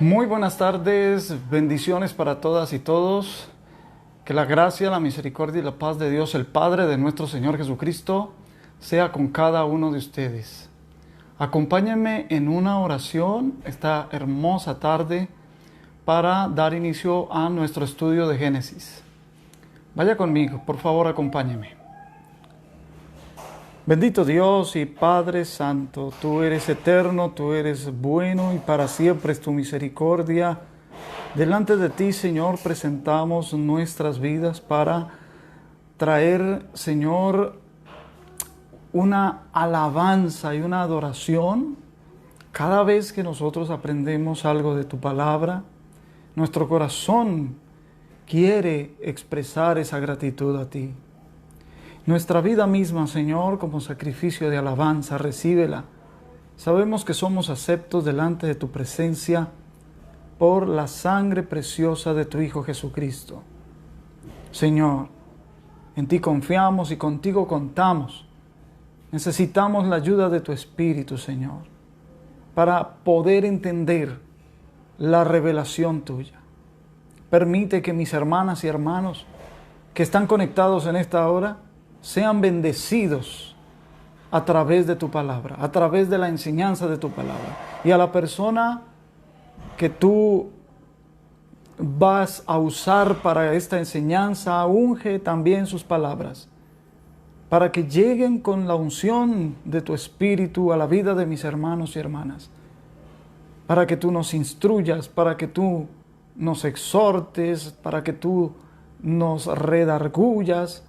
Muy buenas tardes, bendiciones para todas y todos. Que la gracia, la misericordia y la paz de Dios, el Padre de nuestro Señor Jesucristo, sea con cada uno de ustedes. Acompáñenme en una oración esta hermosa tarde para dar inicio a nuestro estudio de Génesis. Vaya conmigo, por favor, acompáñeme. Bendito Dios y Padre Santo, tú eres eterno, tú eres bueno y para siempre es tu misericordia. Delante de ti, Señor, presentamos nuestras vidas para traer, Señor, una alabanza y una adoración. Cada vez que nosotros aprendemos algo de tu palabra, nuestro corazón quiere expresar esa gratitud a ti. Nuestra vida misma, Señor, como sacrificio de alabanza, recíbela. Sabemos que somos aceptos delante de tu presencia por la sangre preciosa de tu Hijo Jesucristo. Señor, en ti confiamos y contigo contamos. Necesitamos la ayuda de tu Espíritu, Señor, para poder entender la revelación tuya. Permite que mis hermanas y hermanos que están conectados en esta hora sean bendecidos a través de tu palabra, a través de la enseñanza de tu palabra. Y a la persona que tú vas a usar para esta enseñanza, unge también sus palabras, para que lleguen con la unción de tu Espíritu a la vida de mis hermanos y hermanas, para que tú nos instruyas, para que tú nos exhortes, para que tú nos redargullas.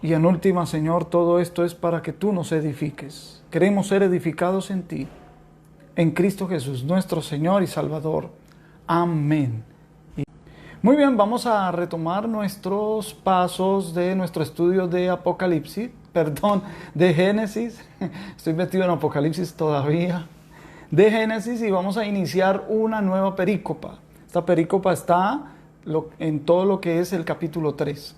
Y en última, Señor, todo esto es para que tú nos edifiques. Queremos ser edificados en ti, en Cristo Jesús, nuestro Señor y Salvador. Amén. Muy bien, vamos a retomar nuestros pasos de nuestro estudio de Apocalipsis, de Génesis. Estoy metido en Apocalipsis todavía. De Génesis, y vamos a iniciar una nueva perícopa. Esta perícopa está en todo lo que es el capítulo 3.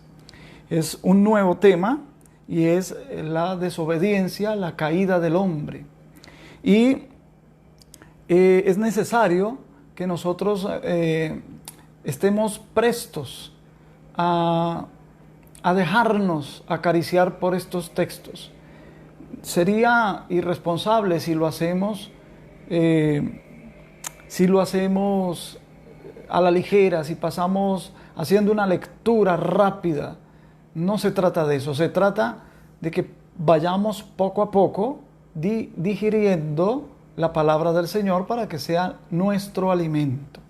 Es un nuevo tema y es la desobediencia, la caída del hombre. Y es necesario que nosotros estemos prestos a dejarnos acariciar por estos textos. Sería irresponsable si lo hacemos a la ligera, si pasamos haciendo una lectura rápida. No se trata de eso, se trata de que vayamos poco a poco digiriendo la palabra del Señor para que sea nuestro alimento.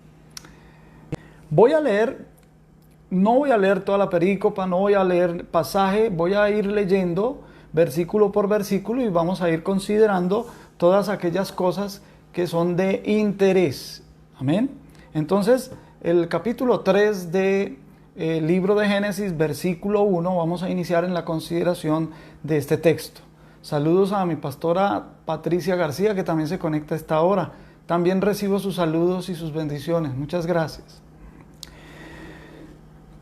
No voy a leer toda la perícopa, no voy a leer pasaje, voy a ir leyendo versículo por versículo y vamos a ir considerando todas aquellas cosas que son de interés. Amén. Entonces, el capítulo 3 de libro de Génesis, versículo 1, vamos a iniciar en la consideración de este texto. Saludos a mi pastora Patricia García, que también se conecta a esta hora. También recibo sus saludos y sus bendiciones. Muchas gracias.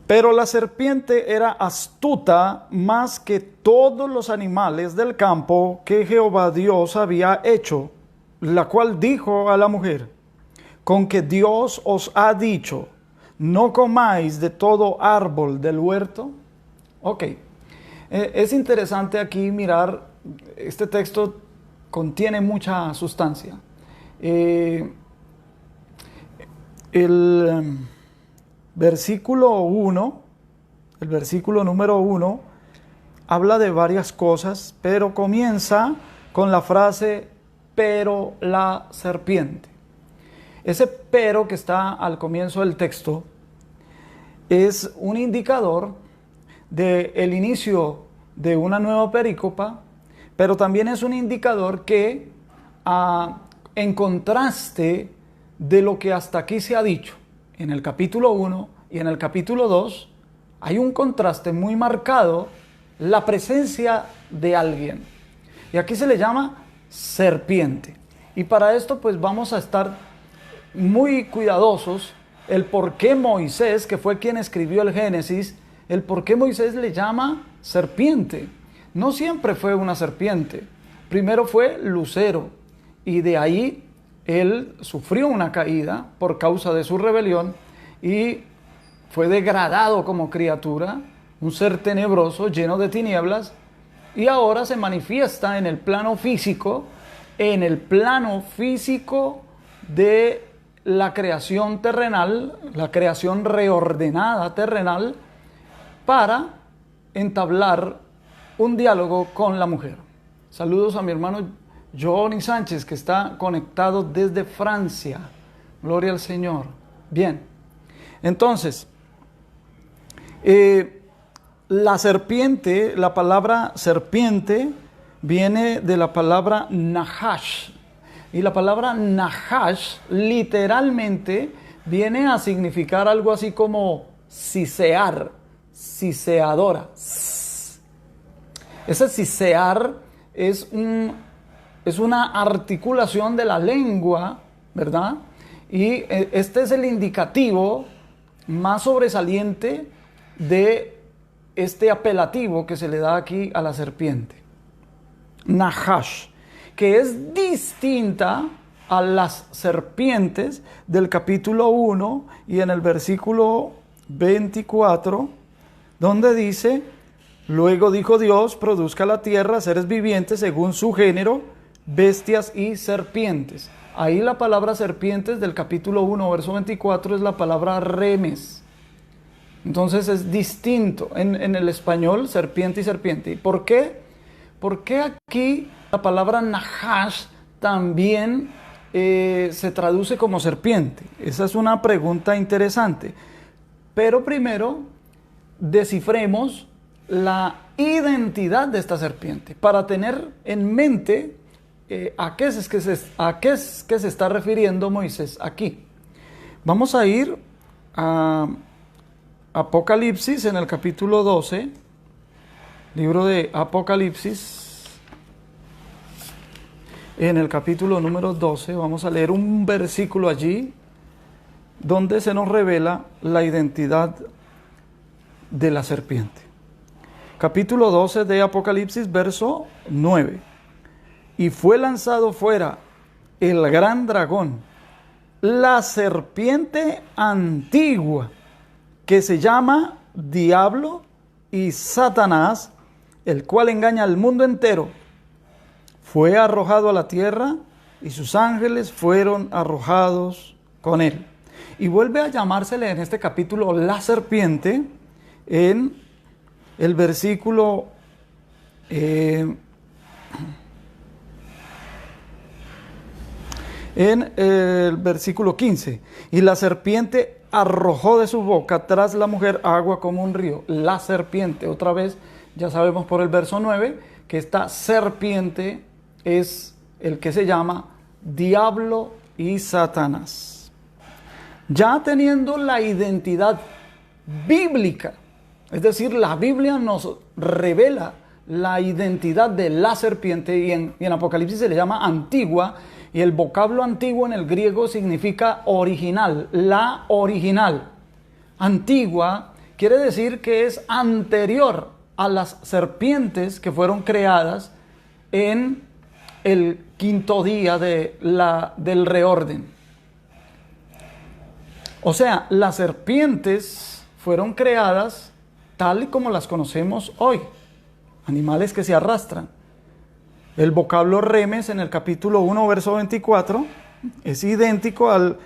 Pero la serpiente era astuta más que todos los animales del campo que Jehová Dios había hecho, la cual dijo a la mujer: con que Dios os ha dicho, no comáis de todo árbol del huerto. Ok, es interesante aquí mirar, este texto contiene mucha sustancia. El versículo número 1, habla de varias cosas, pero comienza con la frase, pero la serpiente. Ese pero que está al comienzo del texto es un indicador del inicio de una nueva perícopa, pero también es un indicador que, en contraste de lo que hasta aquí se ha dicho en el capítulo 1 y en el capítulo 2, hay un contraste muy marcado, la presencia de alguien. Y aquí se le llama serpiente. Y para esto pues vamos a estar muy cuidadosos el por qué Moisés, que fue quien escribió el Génesis, el por qué Moisés le llama serpiente. No siempre fue una serpiente. Primero fue lucero y de ahí él sufrió una caída por causa de su rebelión y fue degradado como criatura, un ser tenebroso, lleno de tinieblas, y ahora se manifiesta en el plano físico de la creación terrenal, la creación reordenada terrenal, para entablar un diálogo con la mujer. Saludos a mi hermano Johnny Sánchez, que está conectado desde Francia. Gloria al Señor. Bien, entonces, la serpiente, la palabra serpiente viene de la palabra Nahash. Y la palabra Nahash literalmente viene a significar algo así como sisear, siseadora. Ese sisear es una articulación de la lengua, ¿verdad? Y este es el indicativo más sobresaliente de este apelativo que se le da aquí a la serpiente. Nahash, que es distinta a las serpientes del capítulo 1 y en el versículo 24, donde dice: luego dijo Dios, produzca la tierra seres vivientes según su género, bestias y serpientes. Ahí la palabra serpientes del capítulo 1, verso 24 es la palabra remes. Entonces es distinto en el español, serpiente y serpiente. ¿Por qué? Porque aquí la palabra Nahash también se traduce como serpiente. Esa es una pregunta interesante. Pero primero descifremos la identidad de esta serpiente para tener en mente a qué es que se está refiriendo Moisés aquí. Vamos a ir a Apocalipsis en el capítulo 12, libro de Apocalipsis, en el capítulo número 12, vamos a leer un versículo allí donde se nos revela la identidad de la serpiente. Capítulo 12 de Apocalipsis, verso 9. Y fue lanzado fuera el gran dragón, la serpiente antigua, que se llama Diablo y Satanás, el cual engaña al mundo entero. Fue arrojado a la tierra y sus ángeles fueron arrojados con él. Y vuelve a llamársele en este capítulo la serpiente en el versículo en el versículo 15. Y la serpiente arrojó de su boca tras la mujer agua como un río. La serpiente, otra vez, ya sabemos por el verso 9 que esta serpiente es el que se llama Diablo y Satanás. Ya teniendo la identidad bíblica, es decir, la Biblia nos revela la identidad de la serpiente y en Apocalipsis se le llama antigua, y el vocablo antiguo en el griego significa original, la original. Antigua quiere decir que es anterior a las serpientes que fueron creadas en el quinto día del reorden. O sea, las serpientes fueron creadas tal y como las conocemos hoy, animales que se arrastran. El vocablo remes en el capítulo 1, verso 24, es idéntico al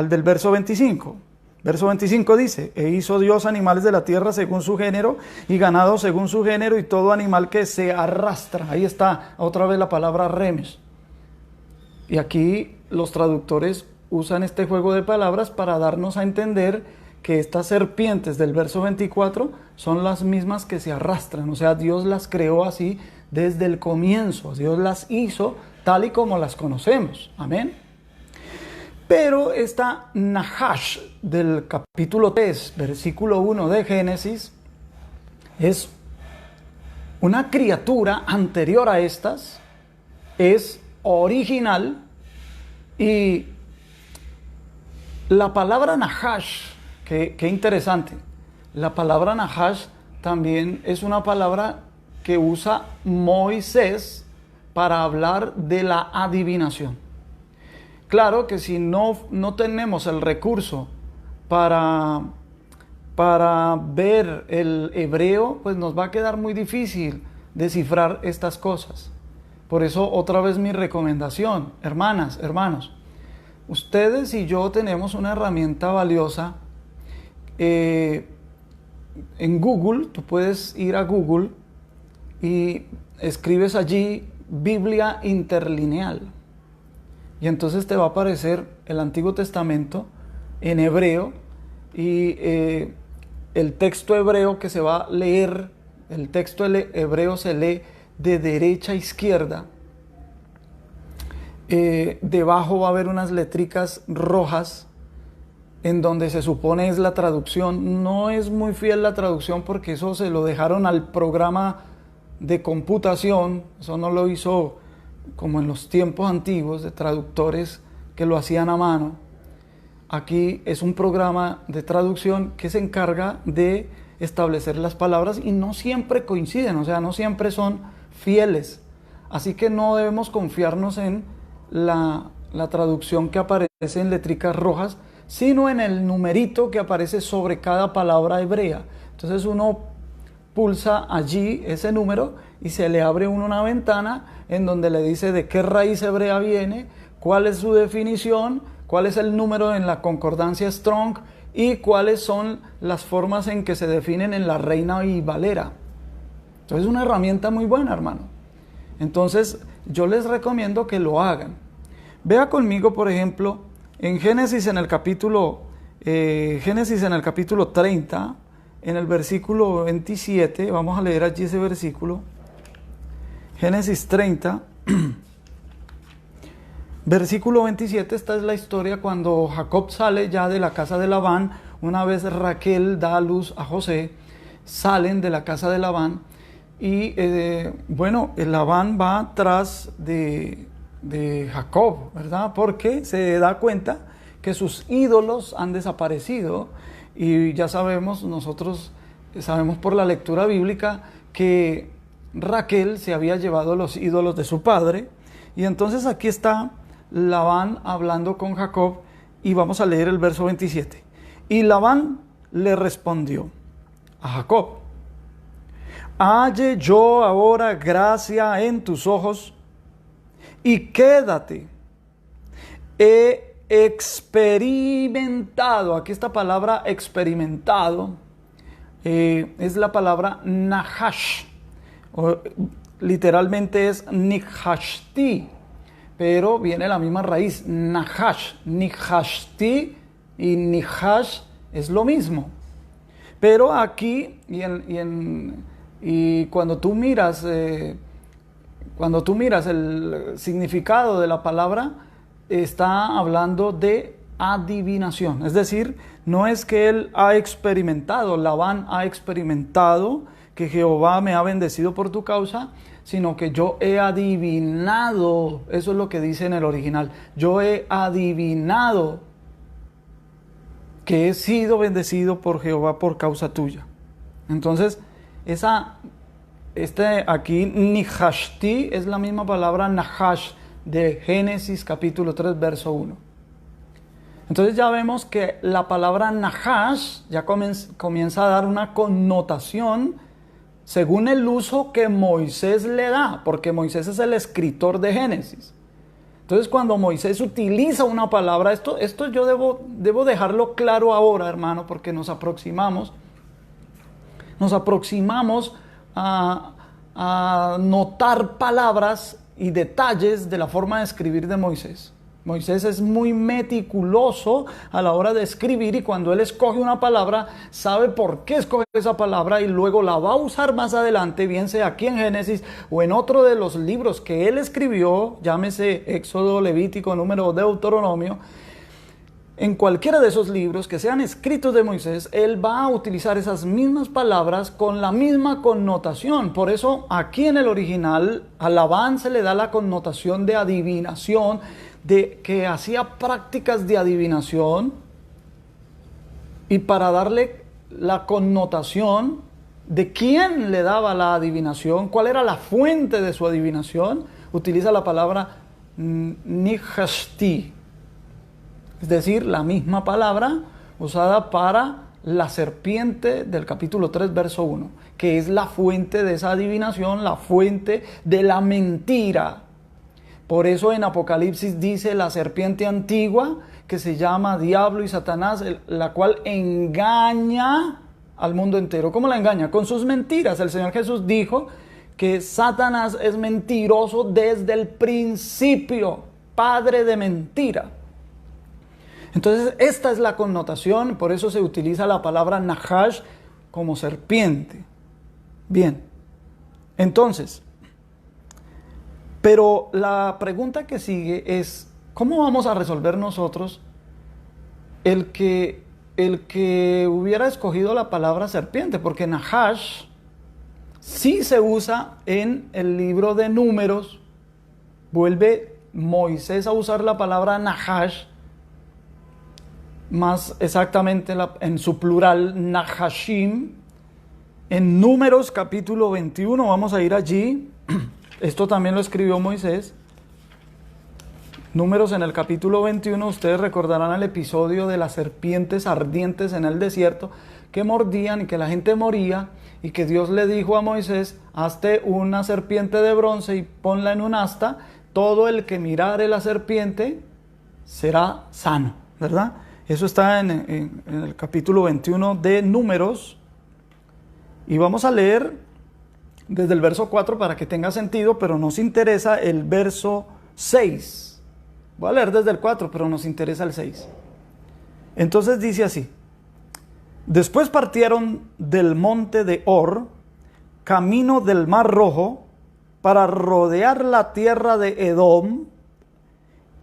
del verso 25. Verso 25 dice: e hizo Dios animales de la tierra según su género, y ganado según su género, y todo animal que se arrastra. Ahí está otra vez la palabra remes. Y aquí los traductores usan este juego de palabras para darnos a entender que estas serpientes del verso 24 son las mismas que se arrastran. O sea, Dios las creó así desde el comienzo. Dios las hizo tal y como las conocemos. Amén. Pero esta Nahash del capítulo 3, versículo 1 de Génesis, es una criatura anterior a estas, es original, y la palabra Nahash, qué interesante, la palabra Nahash también es una palabra que usa Moisés para hablar de la adivinación. claro que si no tenemos el recurso para ver el hebreo, pues nos va a quedar muy difícil descifrar estas cosas. Por eso otra vez mi recomendación, hermanas, hermanos, ustedes y yo tenemos una herramienta valiosa. En Google, tú puedes ir a Google y escribes allí Biblia interlineal. Y entonces te va a aparecer el Antiguo Testamento en hebreo y el texto hebreo que se va a leer, el texto hebreo se lee de derecha a izquierda. Debajo va a haber unas letricas rojas en donde se supone es la traducción. No es muy fiel la traducción porque eso se lo dejaron al programa de computación. Eso no lo hizo como en los tiempos antiguos de traductores que lo hacían a mano. Aquí es un programa de traducción que se encarga de establecer las palabras y no siempre coinciden, o sea, no siempre son fieles. Así que no debemos confiarnos en la traducción que aparece en letricas rojas, sino en el numerito que aparece sobre cada palabra hebrea. Entonces uno pulsa allí ese número y se le abre una ventana en donde le dice de qué raíz hebrea viene, cuál es su definición, cuál es el número en la concordancia Strong y cuáles son las formas en que se definen en la Reina y Valera. Entonces es una herramienta muy buena, hermano. Entonces yo les recomiendo que lo hagan. Vea conmigo, por ejemplo, en Génesis en el capítulo 30, en el versículo 27, vamos a leer allí ese versículo. Génesis 30, versículo 27, esta es la historia cuando Jacob sale ya de la casa de Labán. Una vez Raquel da a luz a José, salen de la casa de Labán y Labán va tras de Jacob, ¿verdad? Porque se da cuenta que sus ídolos han desaparecido y ya nosotros sabemos por la lectura bíblica que Raquel se había llevado los ídolos de su padre. Y entonces aquí está Labán hablando con Jacob y vamos a leer el verso 27. Y Labán le respondió a Jacob: halle yo ahora gracia en tus ojos y quédate. He experimentado, aquí esta palabra experimentado es la palabra nahash, literalmente es nihashti, pero viene la misma raíz, nahash, nihashti y nihash es lo mismo. Pero aquí, y cuando tú miras el significado de la palabra, está hablando de adivinación. Es decir, no es que él ha experimentado, Labán ha experimentado que Jehová me ha bendecido por tu causa, sino que yo he adivinado. Eso es lo que dice en el original. Yo he adivinado que he sido bendecido por Jehová por causa tuya. Entonces, aquí nihashti es la misma palabra nahash de Génesis capítulo 3 verso 1. Entonces ya vemos que la palabra nahash ya comienza a dar una connotación según el uso que Moisés le da, porque Moisés es el escritor de Génesis. Entonces cuando Moisés utiliza una palabra, esto yo debo dejarlo claro ahora, hermano, porque nos aproximamos a notar palabras y detalles de la forma de escribir de Moisés. Moisés es muy meticuloso a la hora de escribir y cuando él escoge una palabra, sabe por qué escoge esa palabra y luego la va a usar más adelante, bien sea aquí en Génesis o en otro de los libros que él escribió, llámese Éxodo, Levítico, Número, Deuteronomio. En cualquiera de esos libros que sean escritos de Moisés, él va a utilizar esas mismas palabras con la misma connotación. Por eso aquí en el original a Labán se le da la connotación de adivinación, de que hacía prácticas de adivinación, y para darle la connotación de quién le daba la adivinación, cuál era la fuente de su adivinación, utiliza la palabra nihashti. Es decir, la misma palabra usada para la serpiente del capítulo 3, verso 1, que es la fuente de esa adivinación, la fuente de la mentira. Por eso en Apocalipsis dice la serpiente antigua, que se llama Diablo y Satanás, la cual engaña al mundo entero. ¿Cómo la engaña? Con sus mentiras. El Señor Jesús dijo que Satanás es mentiroso desde el principio, padre de mentira. Entonces, esta es la connotación, por eso se utiliza la palabra Nahash como serpiente. Bien, entonces, pero la pregunta que sigue es, ¿cómo vamos a resolver nosotros el que hubiera escogido la palabra serpiente? Porque Nahash sí se usa en el libro de Números, vuelve Moisés a usar la palabra Nahash, más exactamente en su plural, Nahashim, en Números capítulo 21, vamos a ir allí, esto también lo escribió Moisés, Números en el capítulo 21, ustedes recordarán el episodio de las serpientes ardientes en el desierto, que mordían y que la gente moría, y que Dios le dijo a Moisés, hazte una serpiente de bronce y ponla en un asta, todo el que mirare la serpiente será sano, ¿verdad? Eso está en el capítulo 21 de Números. Y vamos a leer desde el verso 4 para que tenga sentido, pero nos interesa el verso 6. Voy a leer desde el 4, pero nos interesa el 6. Entonces dice así. Después partieron del monte de Or, camino del Mar Rojo, para rodear la tierra de Edom.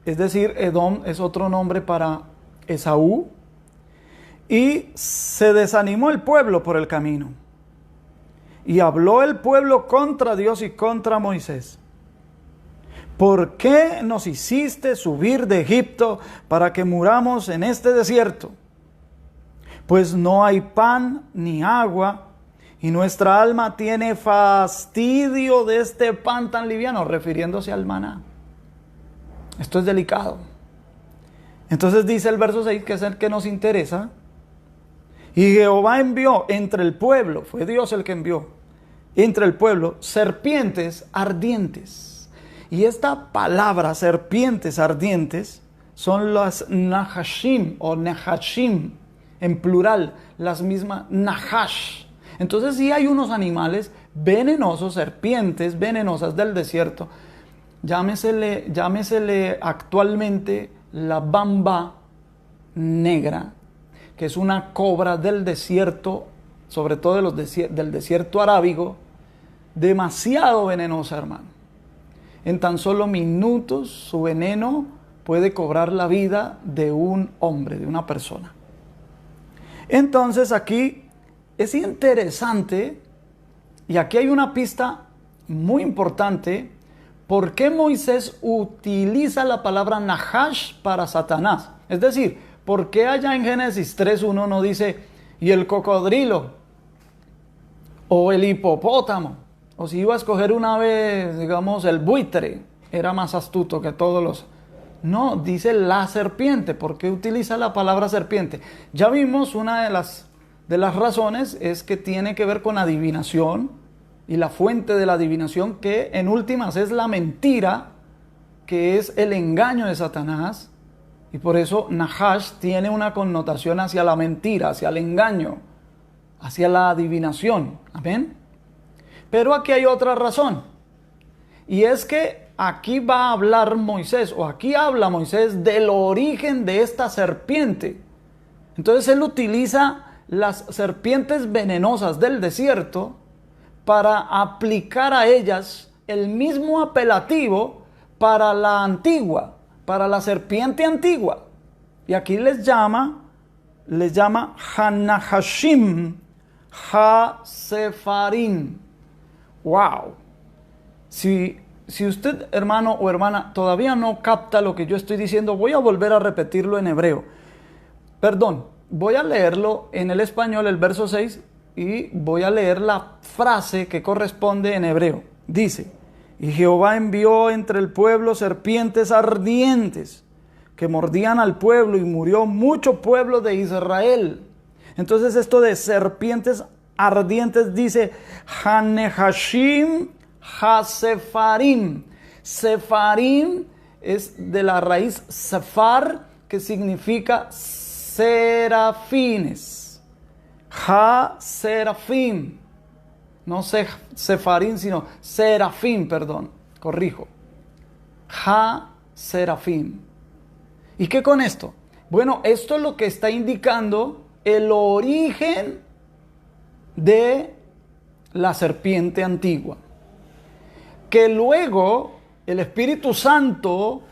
Es decir, Edom es otro nombre para Esaú, y se desanimó el pueblo por el camino. Y habló el pueblo contra Dios y contra Moisés. ¿Por qué nos hiciste subir de Egipto para que muramos en este desierto? Pues no hay pan ni agua, y nuestra alma tiene fastidio de este pan tan liviano, refiriéndose al maná. Esto es delicado. Entonces dice el verso 6, que es el que nos interesa. Y Jehová envió entre el pueblo, fue Dios el que envió, entre el pueblo, serpientes ardientes. Y esta palabra, serpientes ardientes, son las Nahashim o Nahashim, en plural, las mismas Nahash. Entonces sí hay unos animales venenosos, serpientes venenosas del desierto, llámesele actualmente la bamba negra, que es una cobra del desierto, sobre todo del desierto arábigo, demasiado venenosa, hermano. En tan solo minutos su veneno puede cobrar la vida de un hombre, de una persona. Entonces aquí es interesante, y aquí hay una pista muy importante. ¿Por qué Moisés utiliza la palabra Nahash para Satanás? Es decir, ¿por qué allá en Génesis 3.1 no dice, y el cocodrilo, o el hipopótamo, o si iba a escoger una vez, digamos, el buitre, era más astuto que todos los... No, dice la serpiente. ¿Por qué utiliza la palabra serpiente? Ya vimos una de las razones es que tiene que ver con adivinación, y la fuente de la adivinación, que en últimas es la mentira, que es el engaño de Satanás, y por eso Nahash tiene una connotación hacia la mentira, hacia el engaño, hacia la adivinación. ¿Amén? Pero aquí hay otra razón, y es que aquí va a hablar Moisés, o aquí habla Moisés del origen de esta serpiente. Entonces él utiliza las serpientes venenosas del desierto para aplicar a ellas el mismo apelativo para la antigua, para la serpiente antigua. Y aquí les llama Hanahashim, Ha-Sefarim. ¡Wow! Si usted, hermano o hermana, todavía no capta lo que yo estoy diciendo, voy a volver a repetirlo en hebreo. Perdón, voy a leerlo en el español, el verso 6, y voy a leer la frase que corresponde en hebreo. Dice, y Jehová envió entre el pueblo serpientes ardientes, que mordían al pueblo y murió mucho pueblo de Israel. Entonces esto de serpientes ardientes dice Hanehashim Hasefarim. Sefarim es de la raíz sefar, que significa serafines. Ha-serafim. No sefarim, sino serafín, perdón. Corrijo. Ha-serafim. ¿Y qué con esto? Bueno, esto es lo que está indicando el origen de la serpiente antigua. Que luego el Espíritu Santo,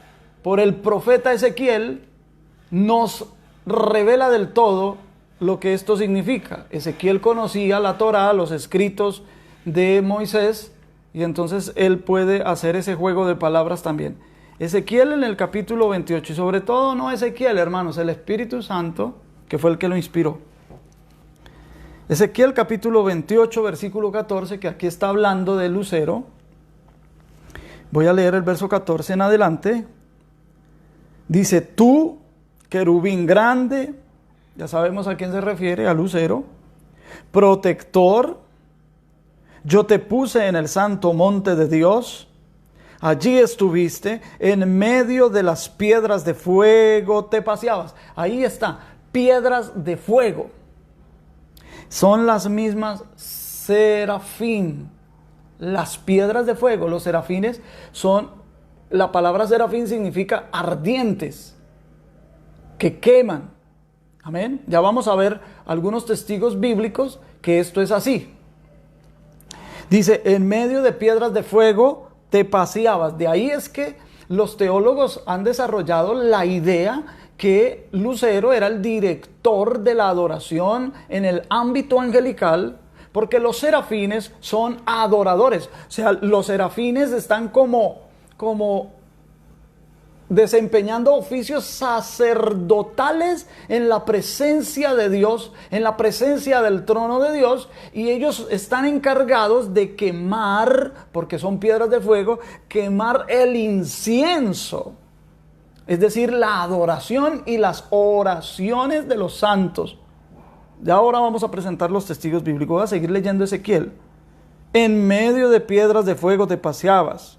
por el profeta Ezequiel, nos revela del todo lo que esto significa. Ezequiel conocía la Torá, los escritos de Moisés, y entonces él puede hacer ese juego de palabras también. Ezequiel en el capítulo 28, y sobre todo no Ezequiel, hermanos, el Espíritu Santo, que fue el que lo inspiró. Ezequiel capítulo 28, versículo 14, que aquí está hablando de lucero. Voy a leer el verso 14 en adelante. Dice, tú, querubín grande, ya sabemos a quién se refiere, a lucero, protector, yo te puse en el santo monte de Dios. Allí estuviste, en medio de las piedras de fuego te paseabas. Ahí está, piedras de fuego. Son las mismas serafín. Las piedras de fuego, los serafines son, la palabra serafín significa ardientes, que queman. Amén. Ya vamos a ver algunos testigos bíblicos que esto es así. Dice, en medio de piedras de fuego te paseabas. De ahí es que los teólogos han desarrollado la idea que Lucero era el director de la adoración en el ámbito angelical, porque los serafines son adoradores. O sea, los serafines están como desempeñando oficios sacerdotales en la presencia de Dios, en la presencia del trono de Dios, y ellos están encargados de quemar, porque son piedras de fuego, quemar el incienso, es decir, la adoración y las oraciones de los santos. Ya ahora vamos a presentar los testigos bíblicos. Voy a seguir leyendo Ezequiel. En medio de piedras de fuego te paseabas.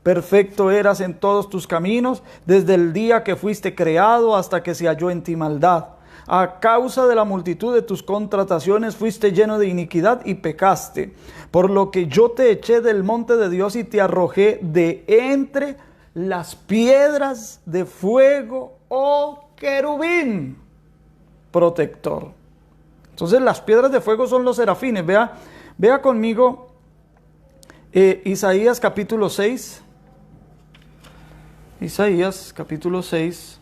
Perfecto eras en todos tus caminos, desde el día que fuiste creado hasta que se halló en ti maldad. A causa de la multitud de tus contrataciones fuiste lleno de iniquidad y pecaste. Por lo que yo te eché del monte de Dios y te arrojé de entre las piedras de fuego, oh querubín protector. Entonces las piedras de fuego son los serafines. Vea conmigo Isaías capítulo 6. Isaías capítulo 6,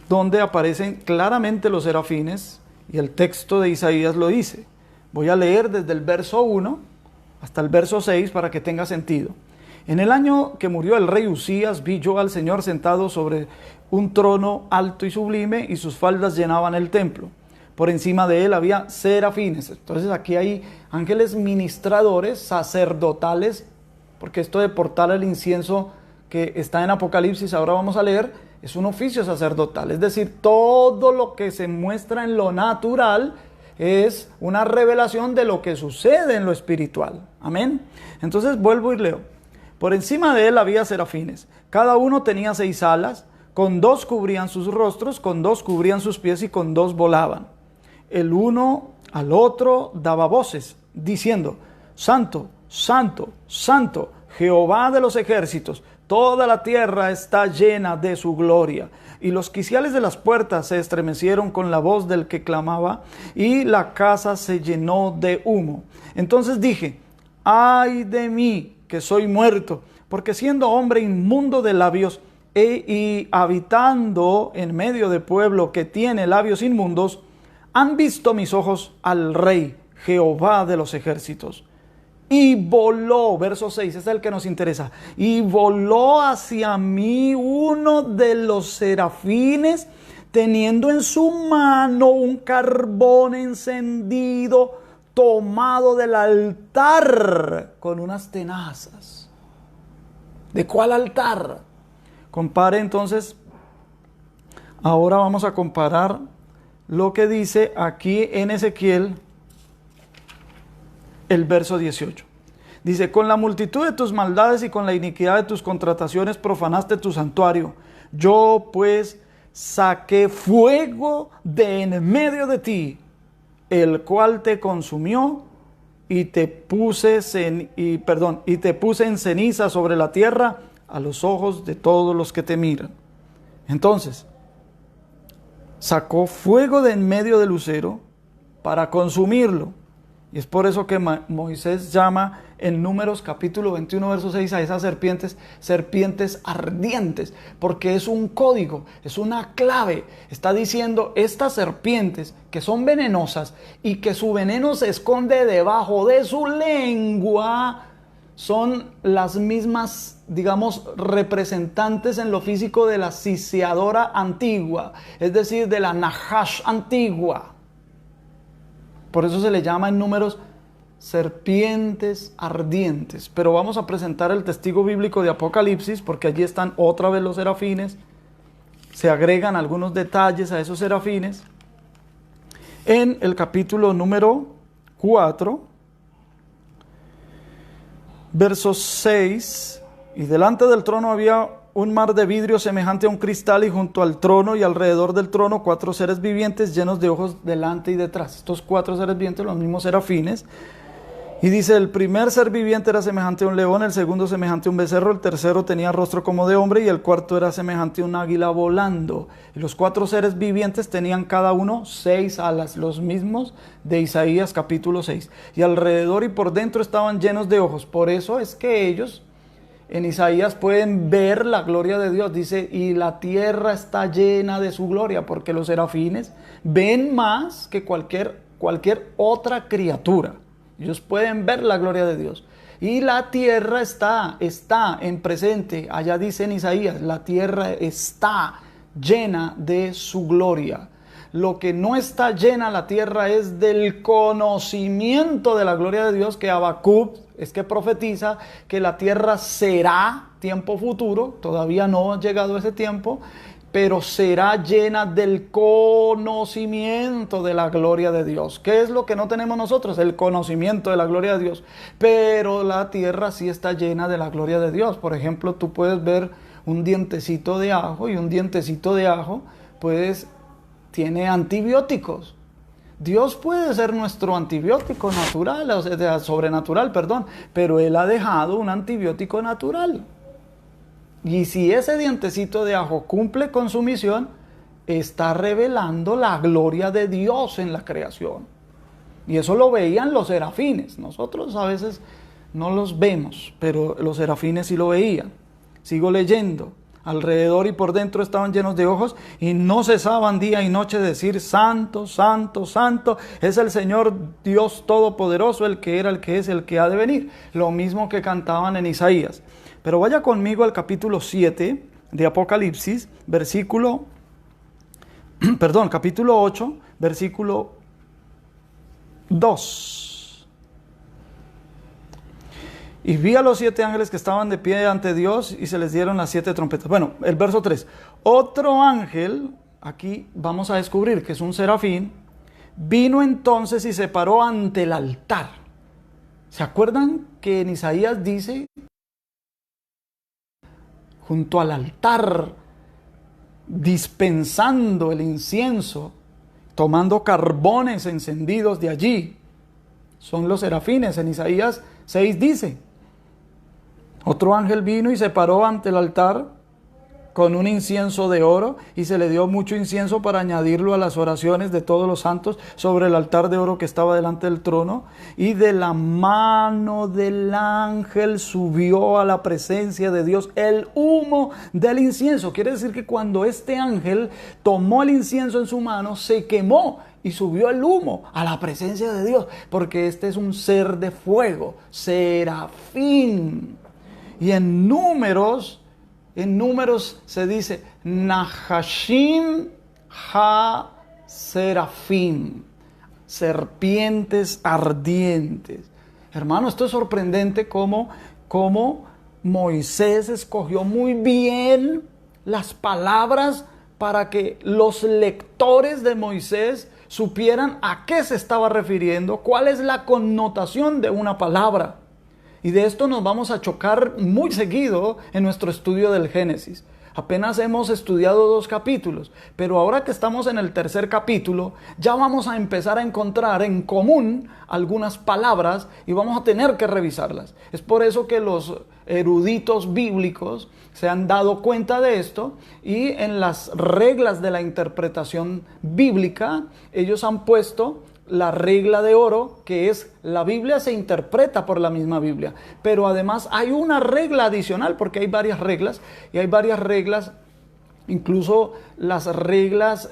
donde aparecen claramente los serafines, y el texto de Isaías lo dice. Voy a leer desde el verso 1 hasta el verso 6 para que tenga sentido. En el año que murió el rey Usías, vi yo al Señor sentado sobre un trono alto y sublime, y sus faldas llenaban el templo. Por encima de él había serafines. Entonces aquí hay ángeles ministradores, sacerdotales, porque esto de portar el incienso que está en Apocalipsis, ahora vamos a leer, es un oficio sacerdotal. Es decir, todo lo que se muestra en lo natural es una revelación de lo que sucede en lo espiritual. Amén. Entonces vuelvo y leo. Por encima de él había serafines. Cada uno tenía 6 alas. Con 2 cubrían sus rostros, con 2 cubrían sus pies y con 2 volaban. El uno al otro daba voces, diciendo, Santo, Santo, Santo, Jehová de los ejércitos, toda la tierra está llena de su gloria. Y los quiciales de las puertas se estremecieron con la voz del que clamaba, y la casa se llenó de humo. Entonces dije, ay de mí, que soy muerto, porque siendo hombre inmundo de labios y habitando en medio de pueblo que tiene labios inmundos, han visto mis ojos al Rey, Jehová de los ejércitos. Y voló, verso 6, este es el que nos interesa. Y voló hacia mí uno de los serafines, teniendo en su mano un carbón encendido, tomado del altar con unas tenazas. ¿De cuál altar? Compare entonces, ahora vamos a comparar lo que dice aquí en Ezequiel, el verso 18. Dice, con la multitud de tus maldades y con la iniquidad de tus contrataciones profanaste tu santuario. Yo pues saqué fuego de en medio de ti, el cual te consumió y te puse en ceniza sobre la tierra a los ojos de todos los que te miran. Entonces, sacó fuego de en medio del lucero para consumirlo. Y es por eso que Moisés llama en Números capítulo 21, verso 6 a esas serpientes ardientes, porque es un código, es una clave. Está diciendo, estas serpientes que son venenosas y que su veneno se esconde debajo de su lengua, son las mismas, digamos, representantes en lo físico de la sisiadora antigua, es decir, de la Nahash antigua. Por eso se le llama en Números serpientes ardientes. Pero vamos a presentar el testigo bíblico de Apocalipsis, porque allí están otra vez los serafines. Se agregan algunos detalles a esos serafines. En el capítulo número 4, verso 6, y delante del trono había un mar de vidrio semejante a un cristal, y junto al trono y alrededor del trono 4 seres vivientes llenos de ojos delante y detrás. Estos 4 seres vivientes, los mismos serafines. Y dice, el primer ser viviente era semejante a un león, el segundo semejante a un becerro, el tercero tenía rostro como de hombre y el cuarto era semejante a un águila volando. Y los 4 seres vivientes tenían cada uno 6 alas, los mismos de Isaías capítulo 6. Y alrededor y por dentro estaban llenos de ojos. Por eso es que ellos en Isaías pueden ver la gloria de Dios. Dice, y la tierra está llena de su gloria, porque los serafines ven más que cualquier otra criatura. Ellos pueden ver la gloria de Dios. Y la tierra está en presente. Allá dice en Isaías, la tierra está llena de su gloria. Lo que no está llena la tierra es del conocimiento de la gloria de Dios, que Habacuc es que profetiza que la tierra será, tiempo futuro, todavía no ha llegado ese tiempo, pero será llena del conocimiento de la gloria de Dios. ¿Qué es lo que no tenemos nosotros? El conocimiento de la gloria de Dios. Pero la tierra sí está llena de la gloria de Dios. Por ejemplo, tú puedes ver un dientecito de ajo, y un dientecito de ajo tiene antibióticos. Dios puede ser nuestro antibiótico natural, o sea, sobrenatural, pero Él ha dejado un antibiótico natural. Y si ese dientecito de ajo cumple con su misión, está revelando la gloria de Dios en la creación. Y eso lo veían los serafines. Nosotros a veces no los vemos, pero los serafines sí lo veían. Sigo leyendo. Alrededor y por dentro estaban llenos de ojos y no cesaban día y noche de decir, santo, santo, santo, es el Señor Dios Todopoderoso, el que era, el que es, el que ha de venir. Lo mismo que cantaban en Isaías. Pero vaya conmigo al capítulo 7 de Apocalipsis, capítulo 8, versículo 2. Y vi a los 7 ángeles que estaban de pie ante Dios y se les dieron las 7 trompetas. Bueno, el verso 3. Otro ángel, aquí vamos a descubrir que es un serafín, vino entonces y se paró ante el altar. ¿Se acuerdan que en Isaías dice, junto al altar, dispensando el incienso, tomando carbones encendidos de allí? Son los serafines. En Isaías 6 dice, otro ángel vino y se paró ante el altar con un incienso de oro, y se le dio mucho incienso para añadirlo a las oraciones de todos los santos sobre el altar de oro que estaba delante del trono. Y de la mano del ángel subió a la presencia de Dios el humo del incienso. Quiere decir que cuando este ángel tomó el incienso en su mano, se quemó y subió el humo a la presencia de Dios, porque este es un ser de fuego, serafín. Y en números se dice Nahashim ha serafín, serpientes ardientes. Hermano, esto es sorprendente cómo Moisés escogió muy bien las palabras para que los lectores de Moisés supieran a qué se estaba refiriendo, cuál es la connotación de una palabra. Y de esto nos vamos a chocar muy seguido en nuestro estudio del Génesis. Apenas hemos estudiado 2 capítulos, pero ahora que estamos en el 3er capítulo, ya vamos a empezar a encontrar en común algunas palabras y vamos a tener que revisarlas. Es por eso que los eruditos bíblicos se han dado cuenta de esto y en las reglas de la interpretación bíblica, ellos han puesto la regla de oro, que es la Biblia se interpreta por la misma Biblia, pero además hay una regla adicional, porque hay varias reglas, y hay varias reglas, incluso las reglas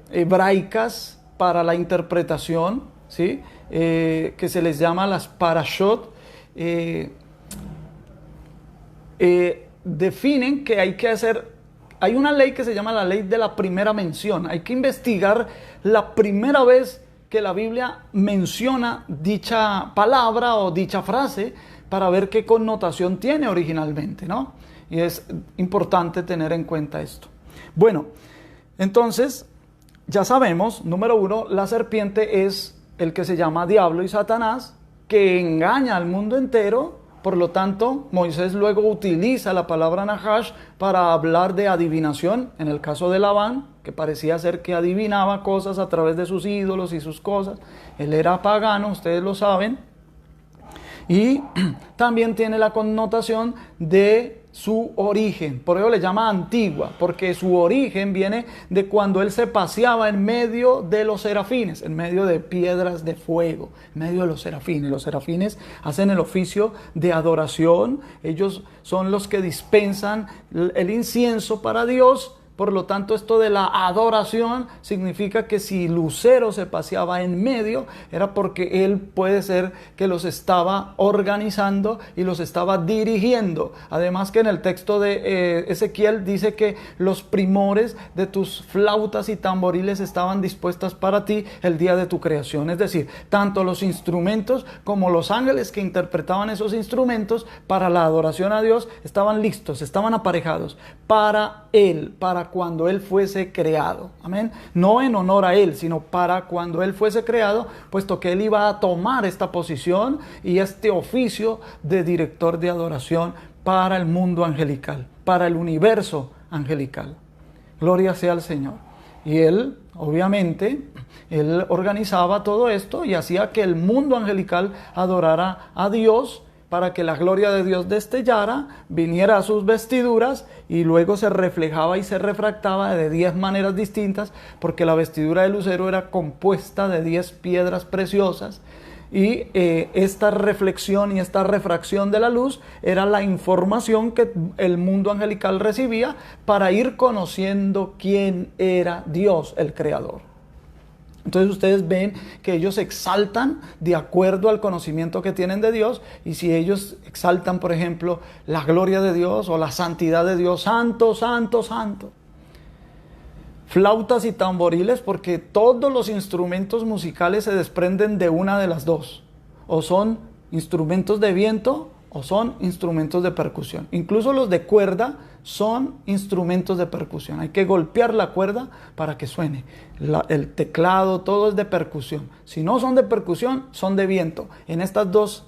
hebraicas para la interpretación, ¿sí? Que se les llama las parashot, definen que hay que hacer. Hay una ley que se llama la ley de la primera mención. Hay que investigar la primera vez que la Biblia menciona dicha palabra o dicha frase para ver qué connotación tiene originalmente, ¿no? Y es importante tener en cuenta esto. Bueno, entonces ya sabemos, número 1, la serpiente es el que se llama diablo y Satanás, que engaña al mundo entero. Por lo tanto, Moisés luego utiliza la palabra Nahash para hablar de adivinación. En el caso de Labán, que parecía ser que adivinaba cosas a través de sus ídolos y sus cosas. Él era pagano, ustedes lo saben. Y también tiene la connotación de su origen. Por ello le llama antigua, porque su origen viene de cuando él se paseaba en medio de los serafines, en medio de piedras de fuego, en medio de los serafines. Los serafines hacen el oficio de adoración. Ellos son los que dispensan el incienso para Dios. Por lo tanto, esto de la adoración significa que si Lucero se paseaba en medio, era porque él puede ser que los estaba organizando y los estaba dirigiendo. Además que en el texto de Ezequiel dice que los primores de tus flautas y tamboriles estaban dispuestas para ti el día de tu creación. Es decir, tanto los instrumentos como los ángeles que interpretaban esos instrumentos para la adoración a Dios estaban listos, estaban aparejados para él, para cuando él fuese creado. Amén. No en honor a él, sino para cuando él fuese creado, puesto que él iba a tomar esta posición y este oficio de director de adoración para el mundo angelical, para el universo angelical. Gloria sea al Señor. Y él, obviamente, él organizaba todo esto y hacía que el mundo angelical adorara a Dios, para que la gloria de Dios destellara, viniera a sus vestiduras y luego se reflejaba y se refractaba de 10 maneras distintas, porque la vestidura de lucero era compuesta de 10 piedras preciosas. Y esta reflexión y esta refracción de la luz era la información que el mundo angelical recibía para ir conociendo quién era Dios, el Creador. Entonces ustedes ven que ellos exaltan de acuerdo al conocimiento que tienen de Dios, y si ellos exaltan, por ejemplo, la gloria de Dios o la santidad de Dios, santo, santo, santo. Flautas y tamboriles, porque todos los instrumentos musicales se desprenden de una de las dos. O son instrumentos de viento o son instrumentos de percusión. Incluso los de cuerda son instrumentos de percusión. Hay que golpear la cuerda para que suene. El teclado, todo es de percusión. Si no son de percusión, son de viento. En estos dos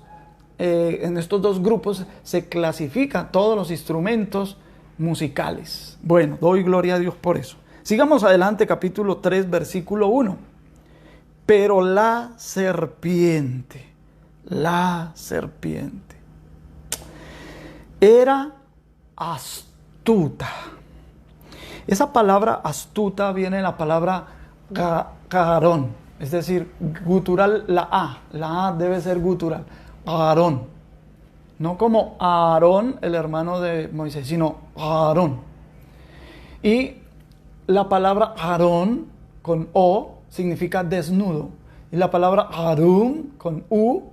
grupos se clasifican todos los instrumentos musicales. Bueno, doy gloria a Dios por eso. Sigamos adelante, capítulo 3, versículo 1. Pero la serpiente era astuta. Esa palabra astuta viene de la palabra garón, es decir, gutural la A debe ser gutural, Aarón. No como Aarón, el hermano de Moisés, sino Aarón. Y la palabra Aarón con O significa desnudo. Y la palabra Arum con U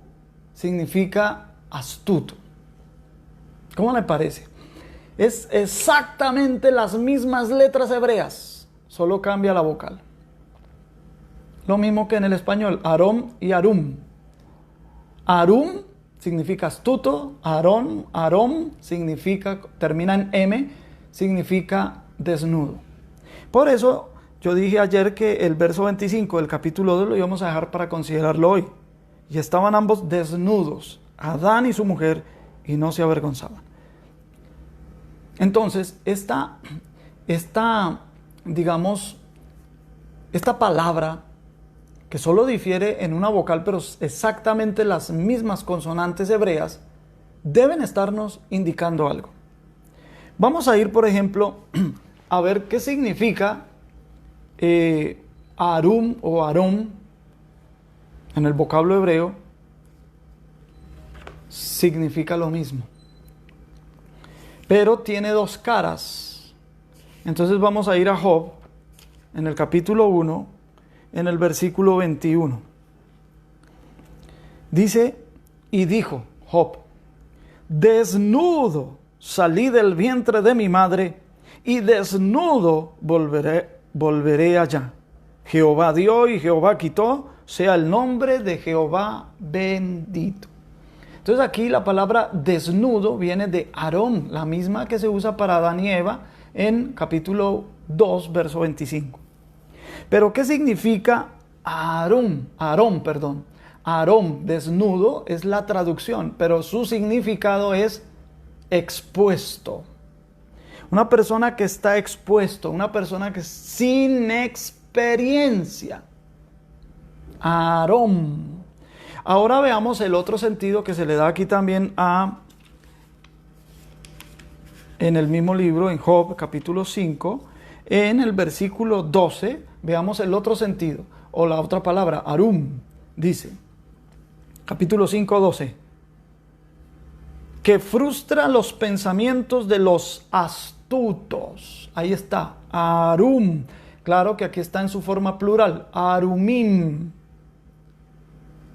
significa astuto. ¿Cómo le parece? Es exactamente las mismas letras hebreas, solo cambia la vocal. Lo mismo que en el español, Aarón y Arum. Arum significa astuto, Aarón, Aarón significa, termina en M, significa desnudo. Por eso yo dije ayer que el verso 25 del capítulo 2 lo íbamos a dejar para considerarlo hoy. Y estaban ambos desnudos, Adán y su mujer, y no se avergonzaban. Entonces, esta palabra, que solo difiere en una vocal, pero exactamente las mismas consonantes hebreas, deben estarnos indicando algo. Vamos a ir, por ejemplo, a ver qué significa Arum o Aarón en el vocablo hebreo. Significa lo mismo, pero tiene dos caras. Entonces vamos a ir a Job, en el capítulo 1, en el versículo 21. Dice, y dijo Job, desnudo salí del vientre de mi madre, y desnudo volveré allá. Jehová dio y Jehová quitó, sea el nombre de Jehová bendito. Entonces aquí la palabra desnudo viene de Aarón, la misma que se usa para Adán y Eva en capítulo 2, verso 25. Pero ¿qué significa Aarón? Aarón, desnudo, es la traducción, pero su significado es expuesto. Una persona que está expuesto, una persona que es sin experiencia. Aarón. Ahora veamos el otro sentido que se le da aquí también en el mismo libro, en Job, capítulo 5, en el versículo 12, veamos el otro sentido, o la otra palabra, Arum, dice, capítulo 5, 12, que frustra los pensamientos de los astutos. Ahí está, Arum. Claro que aquí está en su forma plural, Arumim,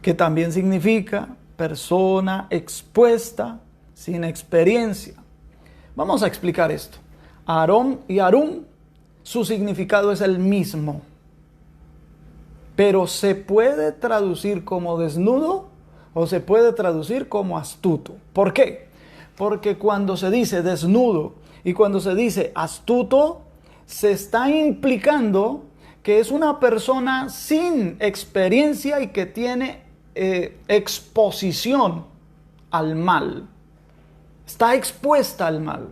que también significa persona expuesta, sin experiencia. Vamos a explicar esto. Aarón y Arum, su significado es el mismo, pero se puede traducir como desnudo o se puede traducir como astuto. ¿Por qué? Porque cuando se dice desnudo y cuando se dice astuto, se está implicando que es una persona sin experiencia y que tiene exposición al mal. Está expuesta al mal.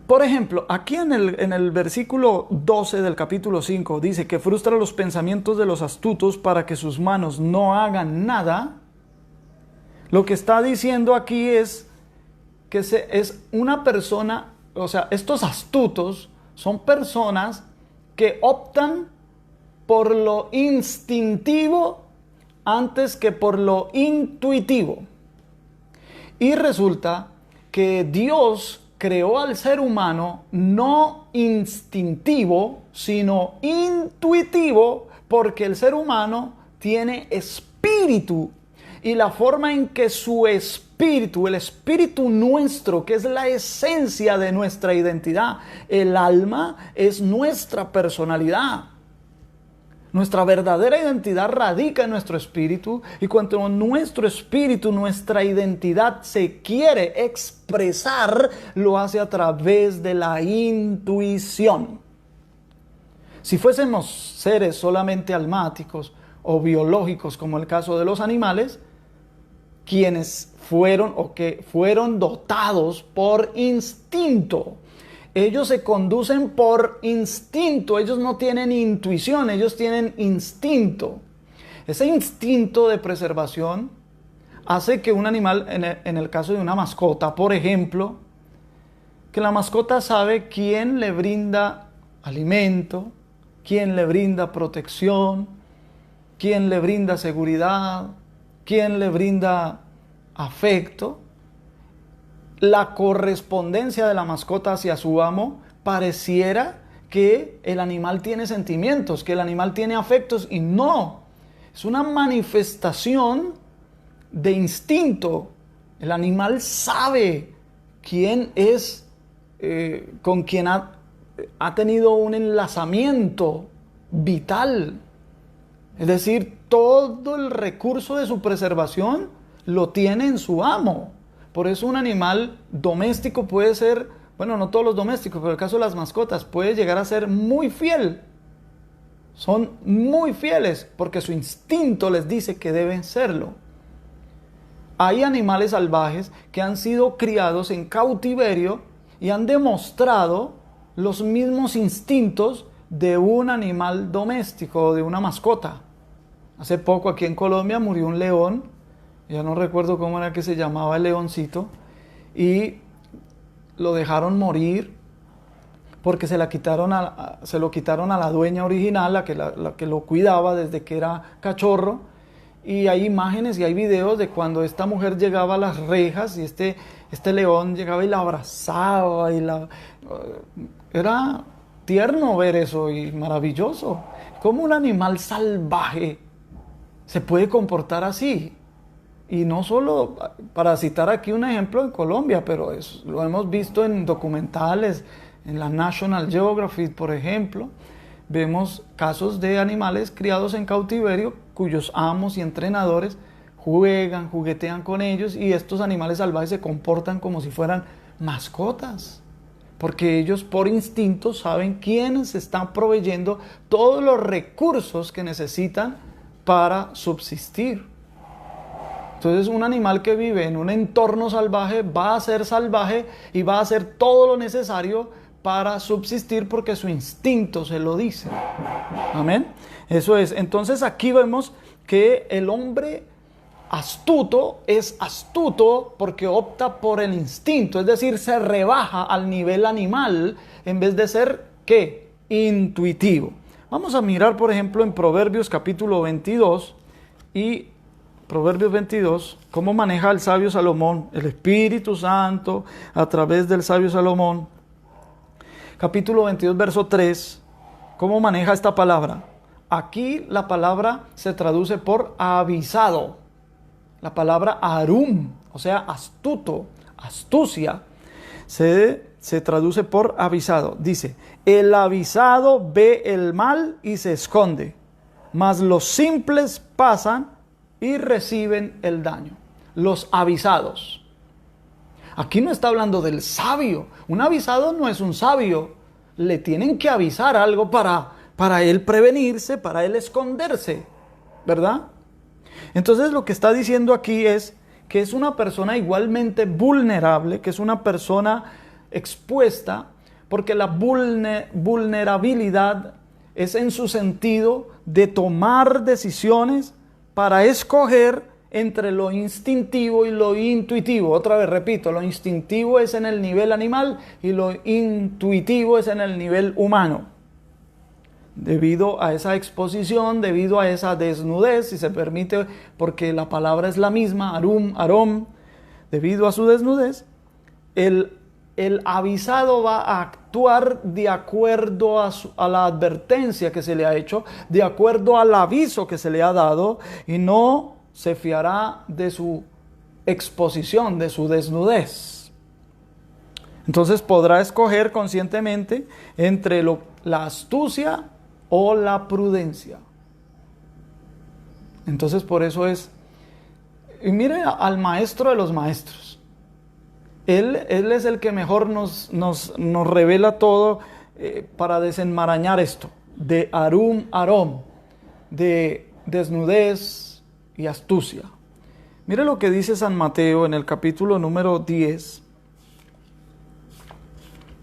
Por ejemplo, aquí en el versículo 12 del capítulo 5 dice que frustra los pensamientos de los astutos para que sus manos no hagan nada. Lo que está diciendo aquí es que es una persona, o sea, estos astutos son personas que optan por lo instintivo antes que por lo intuitivo. Y resulta que Dios creó al ser humano no instintivo, sino intuitivo, porque el ser humano tiene espíritu. Y la forma en que su espíritu, el espíritu nuestro, que es la esencia de nuestra identidad, el alma es nuestra personalidad. Nuestra verdadera identidad radica en nuestro espíritu, y cuando nuestro espíritu, nuestra identidad se quiere expresar, lo hace a través de la intuición. Si fuésemos seres solamente almáticos o biológicos, como el caso de los animales, quienes fueron dotados por instinto. Ellos se conducen por instinto, ellos no tienen intuición, ellos tienen instinto. Ese instinto de preservación hace que un animal, en el caso de una mascota, por ejemplo, que la mascota sabe quién le brinda alimento, quién le brinda protección, quién le brinda seguridad, quién le brinda afecto. La correspondencia de la mascota hacia su amo pareciera que el animal tiene sentimientos, que el animal tiene afectos, y no. Es una manifestación de instinto. El animal sabe quién es, con quien ha tenido un enlazamiento vital. Es decir, todo el recurso de su preservación lo tiene en su amo. Por eso un animal doméstico puede ser, bueno, no todos los domésticos, pero en el caso de las mascotas, puede llegar a ser muy fiel. Son muy fieles porque su instinto les dice que deben serlo. Hay animales salvajes que han sido criados en cautiverio y han demostrado los mismos instintos de un animal doméstico o de una mascota. Hace poco aquí en Colombia murió un león, ya no recuerdo cómo era que se llamaba el leoncito, y lo dejaron morir porque se lo quitaron a la dueña original, la que lo cuidaba desde que era cachorro. Y hay imágenes y hay videos de cuando esta mujer llegaba a las rejas y este león llegaba y la abrazaba era tierno ver eso y maravilloso. ¿Cómo un animal salvaje se puede comportar así? Y no solo, para citar aquí un ejemplo en Colombia, pero lo hemos visto en documentales, en la National Geographic, por ejemplo. Vemos casos de animales criados en cautiverio cuyos amos y entrenadores juguetean con ellos, y estos animales salvajes se comportan como si fueran mascotas, porque ellos por instinto saben quiénes están proveyendo todos los recursos que necesitan para subsistir. Entonces un animal que vive en un entorno salvaje va a ser salvaje y va a hacer todo lo necesario para subsistir porque su instinto se lo dice. Amén. Eso es. Entonces aquí vemos que el hombre astuto es astuto porque opta por el instinto, es decir, se rebaja al nivel animal en vez de ser, ¿qué? Intuitivo. Vamos a mirar, por ejemplo, en Proverbios capítulo 22 y Proverbios 22, cómo maneja el sabio Salomón, el Espíritu Santo a través del sabio Salomón. Capítulo 22, verso 3, ¿cómo maneja esta palabra? Aquí la palabra se traduce por avisado. La palabra arum, o sea, astuto, astucia, se traduce por avisado. Dice, el avisado ve el mal y se esconde, mas los simples pasan y reciben el daño. Los avisados. Aquí no está hablando del sabio. Un avisado no es un sabio. Le tienen que avisar algo para él prevenirse, para él esconderse, ¿verdad? Entonces lo que está diciendo aquí es que es una persona igualmente vulnerable, que es una persona expuesta, porque la vulnerabilidad es en su sentido de tomar decisiones para escoger entre lo instintivo y lo intuitivo. Otra vez repito, lo instintivo es en el nivel animal y lo intuitivo es en el nivel humano. Debido a esa exposición, debido a esa desnudez, si se permite, porque la palabra es la misma, arum, arom, debido a su desnudez, el avisado va a actuar de acuerdo a la advertencia que se le ha hecho, de acuerdo al aviso que se le ha dado, y no se fiará de su exposición, de su desnudez. Entonces podrá escoger conscientemente entre la astucia o la prudencia. Entonces por eso y mire al maestro de los maestros. Él es el que mejor nos revela todo para desenmarañar esto, de arum, arom, de desnudez y astucia. Mire lo que dice San Mateo en el capítulo número 10.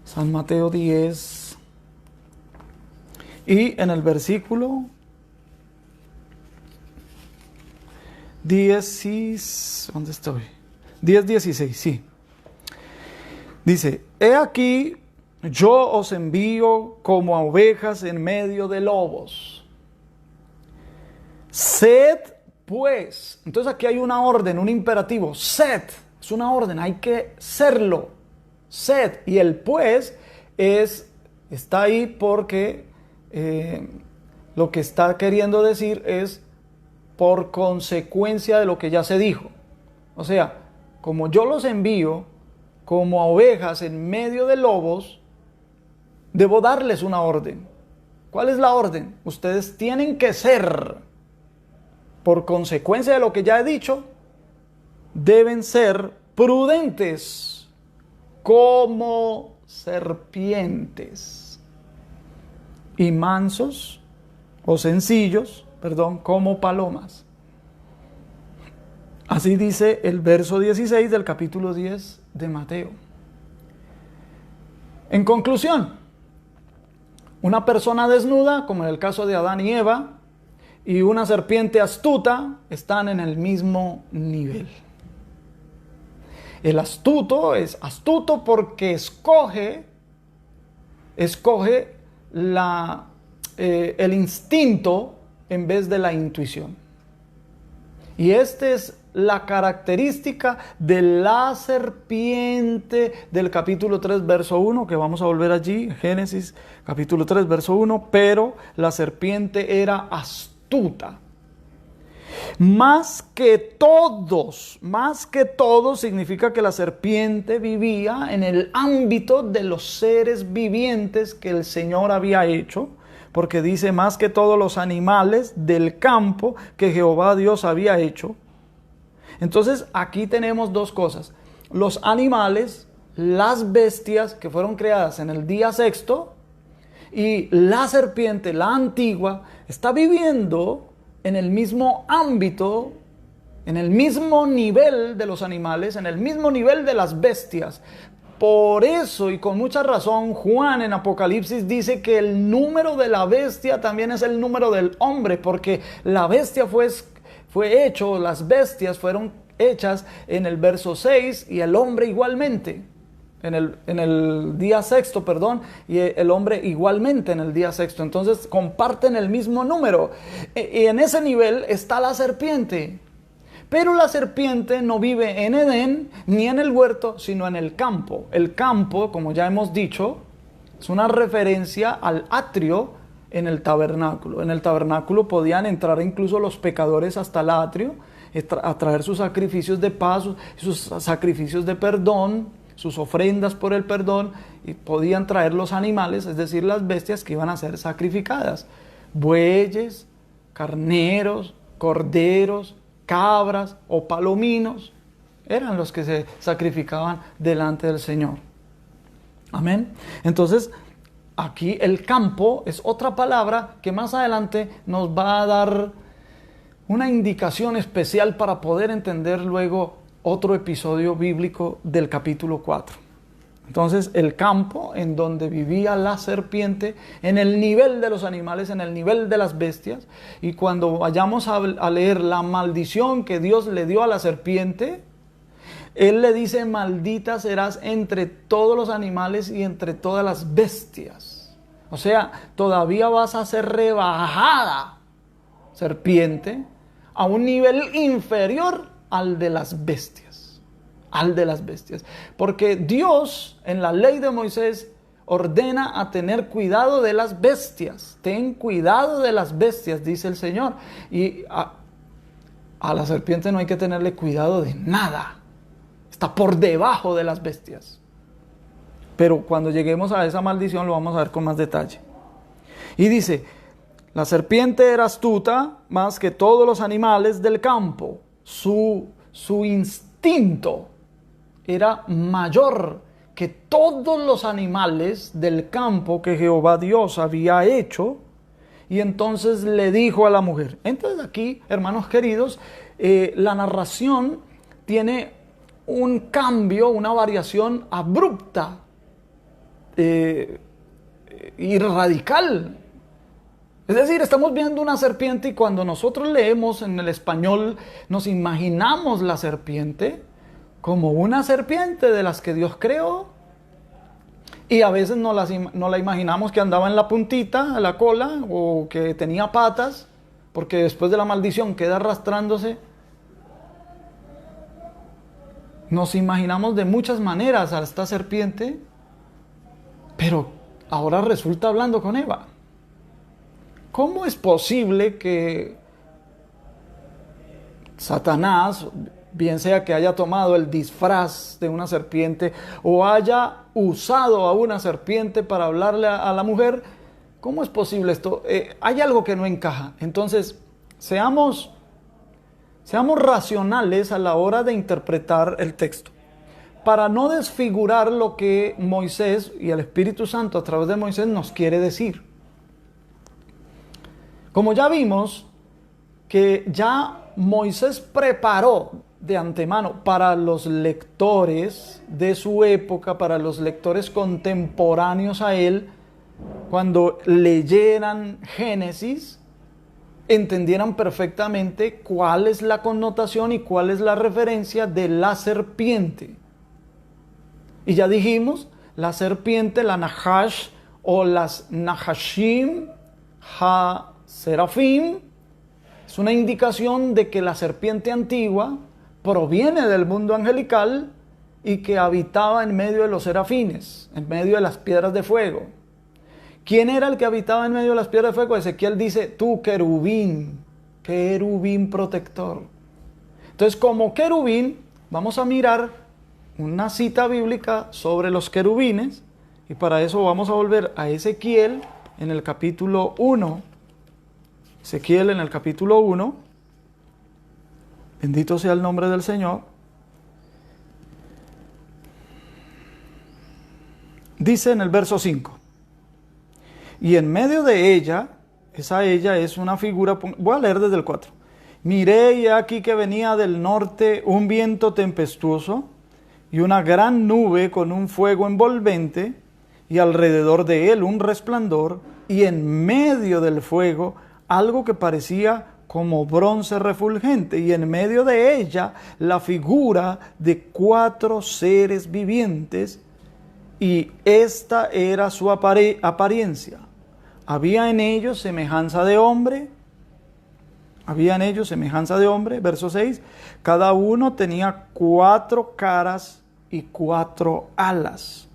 San Mateo 10. Y en el versículo 10, ¿dónde estoy? 10:16, sí. Dice, he aquí, yo os envío como a ovejas en medio de lobos. Sed pues. Entonces aquí hay una orden, un imperativo. Sed, es una orden, hay que serlo. Sed. Y el pues está ahí porque lo que está queriendo decir es por consecuencia de lo que ya se dijo. O sea, como yo los envío como a ovejas en medio de lobos, debo darles una orden. ¿Cuál es la orden? Ustedes tienen que ser. por consecuencia de lo que ya he dicho, deben ser prudentes como serpientes y mansos o sencillos, como palomas. Así dice el verso 16 del capítulo 10 de Mateo. En conclusión, una persona desnuda, como en el caso de Adán y Eva, y una serpiente astuta están en el mismo nivel. El astuto es astuto porque escoge el instinto en vez de la intuición. Y esta es la característica de la serpiente del capítulo 3, verso 1, que vamos a volver allí, Génesis capítulo 3, verso 1, pero la serpiente era astuta. Más que todos significa que la serpiente vivía en el ámbito de los seres vivientes que el Señor había hecho, porque dice más que todos los animales del campo que Jehová Dios había hecho. Entonces aquí tenemos dos cosas: los animales, las bestias que fueron creadas en el día sexto, y la serpiente, la antigua, está viviendo en el mismo ámbito, en el mismo nivel de los animales, en el mismo nivel de las bestias. Por eso, y con mucha razón, Juan en Apocalipsis dice que el número de la bestia también es el número del hombre, porque la bestia fue hecho, las bestias fueron hechas en el verso 6 y el hombre igualmente. En el día sexto, y el hombre igualmente en el día sexto. Entonces comparten el mismo número. Y en ese nivel está la serpiente. Pero la serpiente no vive en Edén ni en el huerto, sino en el campo. El campo, como ya hemos dicho, es una referencia al atrio en el tabernáculo. En el tabernáculo podían entrar incluso los pecadores hasta el atrio, a traer sus sacrificios de paz, sus sacrificios de perdón, sus ofrendas por el perdón, y podían traer los animales, es decir, las bestias que iban a ser sacrificadas. Bueyes, carneros, corderos, cabras o palominos eran los que se sacrificaban delante del Señor. Amén. Entonces, aquí el campo es otra palabra que más adelante nos va a dar una indicación especial para poder entender luego otro episodio bíblico del capítulo 4. Entonces, el campo en donde vivía la serpiente, en el nivel de los animales, en el nivel de las bestias. Y cuando vayamos a leer la maldición que Dios le dio a la serpiente, Él le dice: maldita serás entre todos los animales y entre todas las bestias. O sea, todavía vas a ser rebajada, serpiente, a un nivel inferior al de las bestias. Porque Dios en la ley de Moisés ordena a tener cuidado de las bestias. Ten cuidado de las bestias, dice el Señor. Y a la serpiente no hay que tenerle cuidado de nada. Está por debajo de las bestias. Pero cuando lleguemos a esa maldición lo vamos a ver con más detalle. Y dice: la serpiente era astuta más que todos los animales del campo. Su instinto era mayor que todos los animales del campo que Jehová Dios había hecho. Y entonces le dijo a la mujer. Entonces aquí, hermanos queridos, la narración tiene un cambio, una variación abrupta y radical. Es decir, estamos viendo una serpiente, y cuando nosotros leemos en el español nos imaginamos la serpiente como una serpiente de las que Dios creó, y a veces no la imaginamos que andaba en la puntita, en la cola, o que tenía patas, porque después de la maldición queda arrastrándose. Nos imaginamos de muchas maneras a esta serpiente, pero ahora resulta hablando con Eva. ¿Cómo es posible que Satanás, bien sea que haya tomado el disfraz de una serpiente o haya usado a una serpiente para hablarle a la mujer? ¿Cómo es posible esto? Hay algo que no encaja. Entonces, seamos Seamos racionales a la hora de interpretar el texto, para no desfigurar lo que Moisés y el Espíritu Santo a través de Moisés nos quiere decir. Como ya vimos que ya Moisés preparó de antemano para los lectores de su época, para los lectores contemporáneos a él, cuando leyeran Génesis, entendieran perfectamente cuál es la connotación y cuál es la referencia de la serpiente. Y ya dijimos, la serpiente, la Nahash o las Nahashim, Ha-Serafim, es una indicación de que la serpiente antigua proviene del mundo angelical y que habitaba en medio de los serafines, en medio de las piedras de fuego. ¿Quién era el que habitaba en medio de las piedras de fuego? Ezequiel dice, tú querubín, querubín protector. Entonces, como querubín, vamos a mirar una cita bíblica sobre los querubines, y para eso vamos a volver a Ezequiel en el capítulo 1. Ezequiel en el capítulo 1. Bendito sea el nombre del Señor. Dice en el verso 5. Y en medio de ella, esa ella es una figura, voy a leer desde el 4. Miré y aquí que venía del norte un viento tempestuoso y una gran nube con un fuego envolvente y alrededor de él un resplandor y en medio del fuego algo que parecía como bronce refulgente y en medio de ella la figura de 4 seres vivientes y esta era su apariencia. Había en ellos semejanza de hombre. Verso 6. Cada uno tenía 4 caras y 4 alas.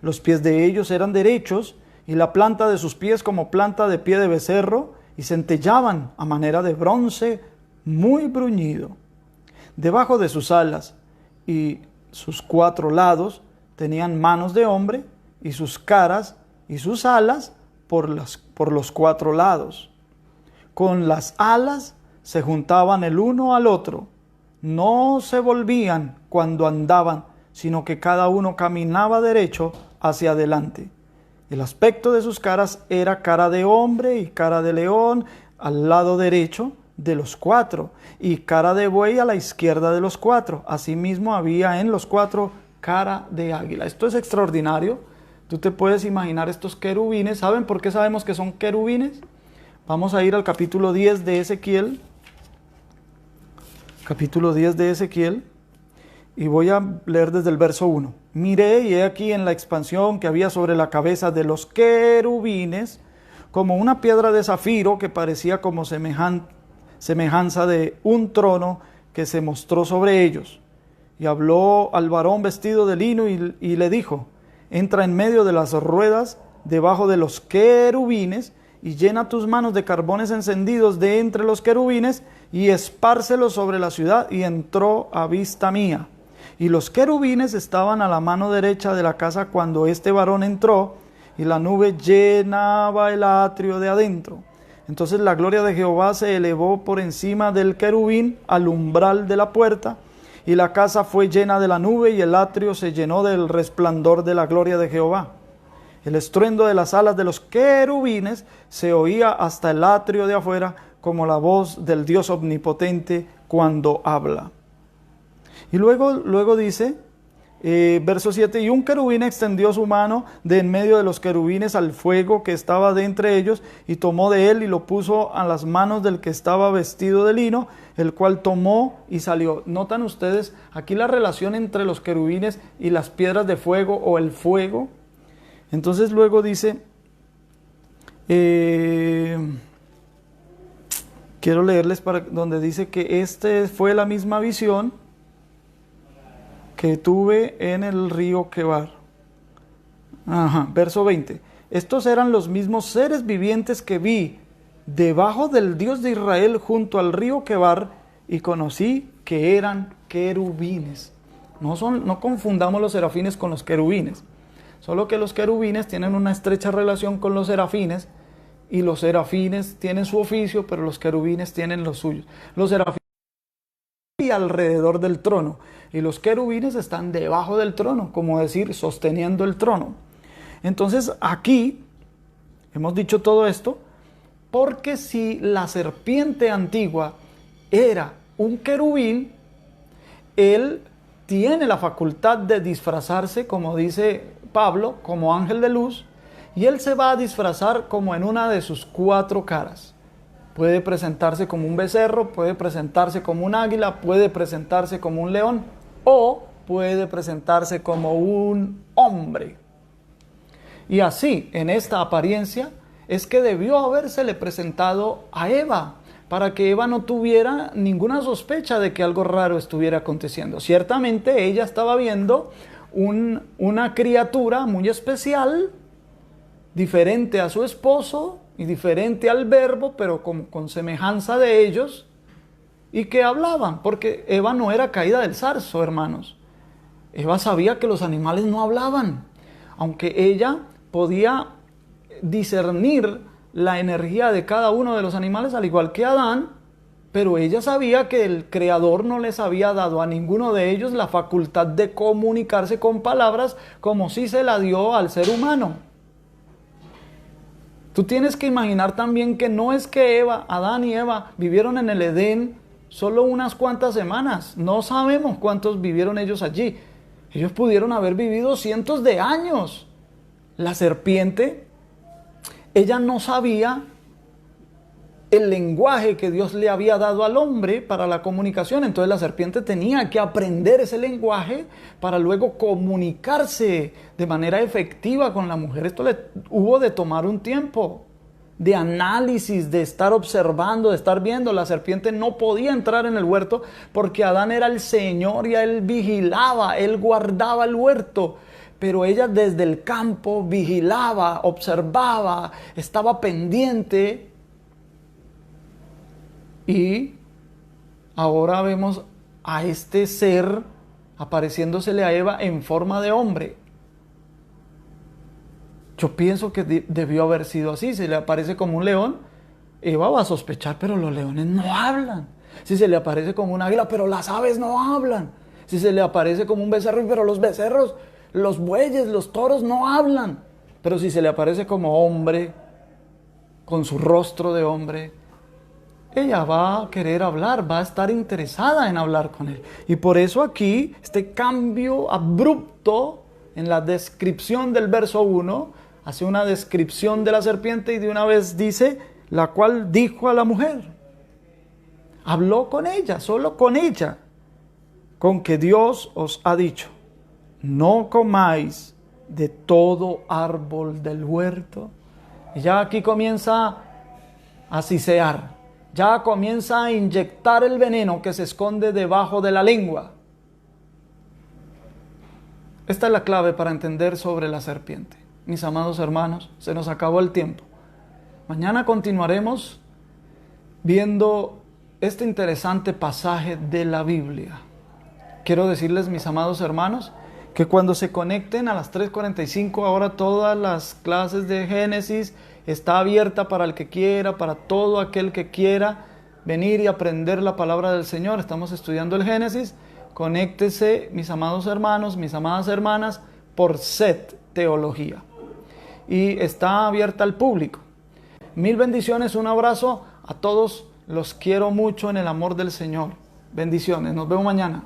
Los pies de ellos eran derechos y la planta de sus pies como planta de pie de becerro y centellaban a manera de bronce muy bruñido. Debajo de sus alas y sus 4 lados tenían manos de hombre y sus caras y sus alas por los 4 lados. Con las alas se juntaban el uno al otro, no se volvían cuando andaban, sino que cada uno caminaba derecho hacia adelante. El aspecto de sus caras era cara de hombre y cara de león al lado derecho de los 4, y cara de buey a la izquierda de los 4. Asimismo había en los 4 cara de águila. Esto es extraordinario. Tú te puedes imaginar estos querubines. ¿Saben por qué sabemos que son querubines? Vamos a ir al capítulo 10 de Ezequiel. Capítulo 10 de Ezequiel. Y voy a leer desde el verso 1. Miré y he aquí en la expansión que había sobre la cabeza de los querubines, como una piedra de zafiro que parecía como semejanza de un trono que se mostró sobre ellos. Y habló al varón vestido de lino y le dijo, entra en medio de las ruedas debajo de los querubines y llena tus manos de carbones encendidos de entre los querubines y espárcelos sobre la ciudad. Y entró a vista mía. Y los querubines estaban a la mano derecha de la casa cuando este varón entró y la nube llenaba el atrio de adentro. Entonces la gloria de Jehová se elevó por encima del querubín al umbral de la puerta. Y la casa fue llena de la nube y el atrio se llenó del resplandor de la gloria de Jehová. El estruendo de las alas de los querubines se oía hasta el atrio de afuera como la voz del Dios omnipotente cuando habla. Y luego dice, verso 7, y un querubín extendió su mano de en medio de los querubines al fuego que estaba de entre ellos y tomó de él y lo puso a las manos del que estaba vestido de lino, el cual tomó y salió. ¿Notan ustedes aquí la relación entre los querubines y las piedras de fuego o el fuego? Entonces luego dice, quiero leerles para donde dice que fue la misma visión que tuve en el río Quebar. Verso 20. Estos eran los mismos seres vivientes que vi debajo del Dios de Israel junto al río Quebar y conocí que eran querubines. No confundamos los serafines con los querubines. Solo que los querubines tienen una estrecha relación con los serafines y los serafines tienen su oficio, pero los querubines tienen los suyos. Los serafines y alrededor del trono. Y los querubines están debajo del trono, como decir, sosteniendo el trono. Entonces aquí hemos dicho todo esto porque si la serpiente antigua era un querubín, él tiene la facultad de disfrazarse, como dice Pablo, como ángel de luz, y él se va a disfrazar como en una de sus 4 caras. Puede presentarse como un becerro, puede presentarse como un águila, puede presentarse como un león, o puede presentarse como un hombre. Y así, en esta apariencia, es que debió habérsele presentado a Eva, para que Eva no tuviera ninguna sospecha de que algo raro estuviera aconteciendo. Ciertamente ella estaba viendo una criatura muy especial, diferente a su esposo y diferente al verbo, pero con semejanza de ellos, y que hablaban, porque Eva no era caída del zarzo, hermanos. Eva sabía que los animales no hablaban, aunque ella podía discernir la energía de cada uno de los animales, al igual que Adán, pero ella sabía que el Creador no les había dado a ninguno de ellos la facultad de comunicarse con palabras como sí se la dio al ser humano. Tú tienes que imaginar también que no es que Adán y Eva vivieron en el Edén solo unas cuantas semanas. No sabemos cuántos vivieron ellos allí. Ellos pudieron haber vivido cientos de años. La serpiente, ella no sabía el lenguaje que Dios le había dado al hombre para la comunicación. Entonces la serpiente tenía que aprender ese lenguaje para luego comunicarse de manera efectiva con la mujer. Esto le hubo de tomar un tiempo de análisis, de estar observando, de estar viendo. La serpiente no podía entrar en el huerto porque Adán era el Señor y él vigilaba, él guardaba el huerto. Pero ella desde el campo vigilaba, observaba, estaba pendiente. Y ahora vemos a este ser apareciéndosele a Eva en forma de hombre. Yo pienso que debió haber sido así. Si le aparece como un león, Eva va a sospechar, pero los leones no hablan. Si se le aparece como un águila, pero las aves no hablan. Si se le aparece como un becerro, pero los becerros, los bueyes, los toros no hablan. Pero si se le aparece como hombre, con su rostro de hombre, ella va a querer hablar, va a estar interesada en hablar con él. Y por eso aquí, este cambio abrupto en la descripción del verso 1, hace una descripción de la serpiente y de una vez dice, la cual dijo a la mujer. Habló con ella, solo con ella, con que Dios os ha dicho, no comáis de todo árbol del huerto. Y ya aquí comienza a sisear. Ya comienza a inyectar el veneno que se esconde debajo de la lengua. Esta es la clave para entender sobre la serpiente. Mis amados hermanos, se nos acabó el tiempo. Mañana continuaremos viendo este interesante pasaje de la Biblia. Quiero decirles, mis amados hermanos, que cuando se conecten a las 3:45, ahora todas las clases de Génesis está abierta para el que quiera, para todo aquel que quiera venir y aprender la palabra del Señor. Estamos estudiando el Génesis. Conéctese, mis amados hermanos, mis amadas hermanas, por SET Teología. Y está abierta al público. Mil bendiciones, un abrazo a todos. Los quiero mucho en el amor del Señor. Bendiciones, nos vemos mañana.